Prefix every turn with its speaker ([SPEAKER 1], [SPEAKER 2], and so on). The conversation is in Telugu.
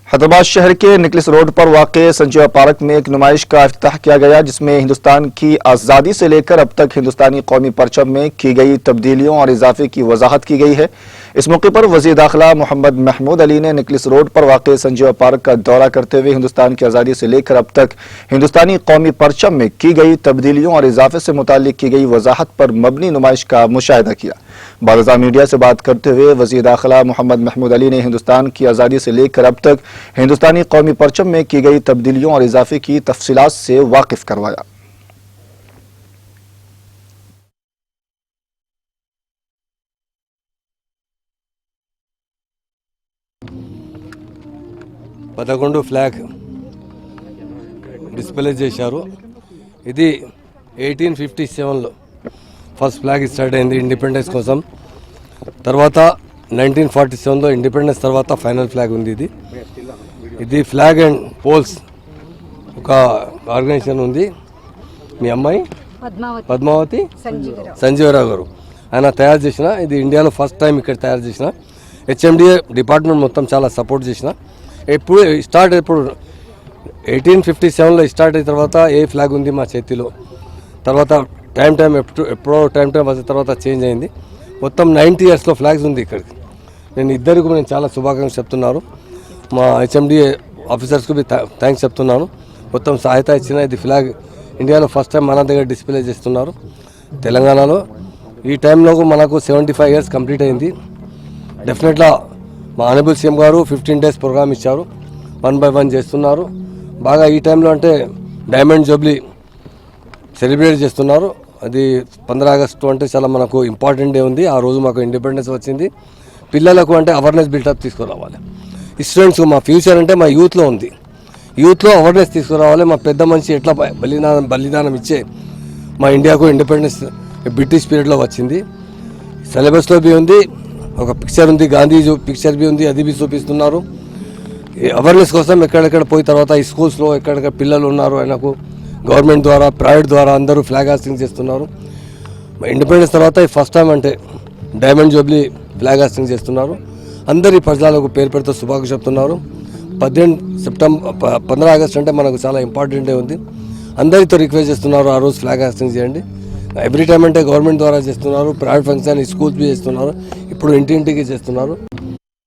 [SPEAKER 1] हैदराबाद शहर के निकलिस रोड पर वाक़े संजीवा पार्क में एक नुमाइश का इफ्तिताह किया गया, जिसमें हिंदुस्तान की आज़ादी से लेकर अब तक हिंदुस्तानी कौमी परचम में की गई तब्दीलियों और इजाफे की वजाहत की गई है। इस मौके पर वज़ीर दाखिला मोहम्मद महमूद अली ने निकलिस रोड पर वाक़े संजीवा पार्क का दौरा करते हुए हिंदुस्तान की आज़ादी से लेकर अब तक हिंदुस्तानी कौमी परचम में की गई तब्दीलियों और इजाफे से मुताल्लिक की गई वजाहत पर मबनी नुमाइश का मुशाहिदा किया। बाज़ार मीडिया से बात करते हुए वज़ीर दाखिला मोहम्मद महमूद अली ने हिंदुस्तान की आज़ादी से लेकर अब तक हिंदुस्तानी कौमी परचम में की गई तब्दीलियों और इजाफे की तफसीलात से वाकिफ करवाया।
[SPEAKER 2] పదకొండు ఫ్లాగ్ డిస్ప్లే చేశారు. ఇది 1857లో ఫస్ట్ ఫ్లాగ్ స్టార్ట్ అయింది ఇండిపెండెన్స్ కోసం. తర్వాత 1947లో ఇండిపెండెన్స్ తర్వాత ఫైనల్ ఫ్లాగ్ ఉంది. ఇది ఫ్లాగ్ అండ్ పోల్స్ ఒక ఆర్గనైజేషన్ ఉంది. మీ అమ్మాయి పద్మావతి సంజీవరావు గారు ఆయన తయారు చేసిన, ఇది ఇండియాలో ఫస్ట్ టైం ఇక్కడ తయారు చేసిన. హెచ్ఎండిఏ డిపార్ట్మెంట్ మొత్తం చాలా సపోర్ట్ చేసిన. ఎప్పుడు 1857లో స్టార్ట్ అయిన తర్వాత ఏ ఫ్లాగ్ ఉంది మా చేతిలో. తర్వాత టైం ఎప్పుడో టైం వచ్చిన తర్వాత చేంజ్ అయింది. మొత్తం 90 ఇయర్స్లో ఫ్లాగ్స్ ఉంది ఇక్కడికి. నేను చాలా శుభాకాంక్షలు చెప్తున్నాను. మా హెచ్ఎండిఏ ఆఫీసర్స్కి థ్యాంక్స్ చెప్తున్నాను. మొత్తం సహాయత ఇచ్చిన. ఇది ఫ్లాగ్ ఇండియాలో ఫస్ట్ టైం మన దగ్గర డిస్ప్లే చేస్తున్నారు తెలంగాణలో. ఈ టైంలో మనకు 75 ఇయర్స్ కంప్లీట్ అయింది. డెఫినెట్గా మా ఆనరబుల్ సీఎం గారు 15 డేస్ ప్రోగ్రామ్ ఇచ్చారు. 1 by 1 చేస్తున్నారు బాగా. ఈ టైంలో అంటే డైమండ్ జూబ్లీ సెలబ్రేట్ చేస్తున్నారు. అది 15 ఆగస్టు అంటే చాలా మనకు ఇంపార్టెంట్ డే ఉంది. ఆ రోజు మాకు ఇండిపెండెన్స్ వచ్చింది. పిల్లలకు అంటే అవేర్నెస్ బిల్డప్ తీసుకురావాలి. స్టూడెంట్స్ మా ఫ్యూచర్ అంటే మా యూత్లో ఉంది. యూత్లో అవేర్నెస్ తీసుకురావాలి. మా పెద్ద మనిషి ఎట్లా బలిదానం ఇచ్చే మా ఇండియాకు ఇండిపెండెన్స్ బ్రిటిష్ పీరియడ్లో వచ్చింది. సిలబస్లో బి ఉంది, ఒక పిక్చర్ ఉంది, గాంధీ పిక్చర్ బి ఉంది, అది బి చూపిస్తున్నారు. అవేర్నెస్ కోసం ఎక్కడెక్కడ పోయిన తర్వాత ఈ స్కూల్స్లో ఎక్కడెక్కడ పిల్లలు ఉన్నారు ఆయనకు గవర్నమెంట్ ద్వారా ప్రైవేట్ ద్వారా అందరూ ఫ్లాగ్ హాస్టింగ్ చేస్తున్నారు. ఇండిపెండెన్స్ తర్వాత ఫస్ట్ టైం అంటే డైమండ్ జూబ్లీ ఫ్లాగ్ హాస్టింగ్ చేస్తున్నారు. అందరి ప్రజలకు పేరు పెడుతూ శుభాకాంక్షలు చెప్తున్నారు. 15 ఆగస్ట్ అంటే మనకు చాలా ఇంపార్టెంట్ డే ఉంది. అందరితో రిక్వెస్ట్ చేస్తున్నారు ఆ రోజు ఫ్లాగ్ హాస్టింగ్ చేయండి. ఎవ్రీ టైం అంటే గవర్నమెంట్ ద్వారా చేస్తున్నారు, ప్రైవేట్ ఫంక్షన్ స్కూల్స్ బి చేస్తున్నారు, ఇప్పుడు ఇంటింటికి చేస్తున్నారు.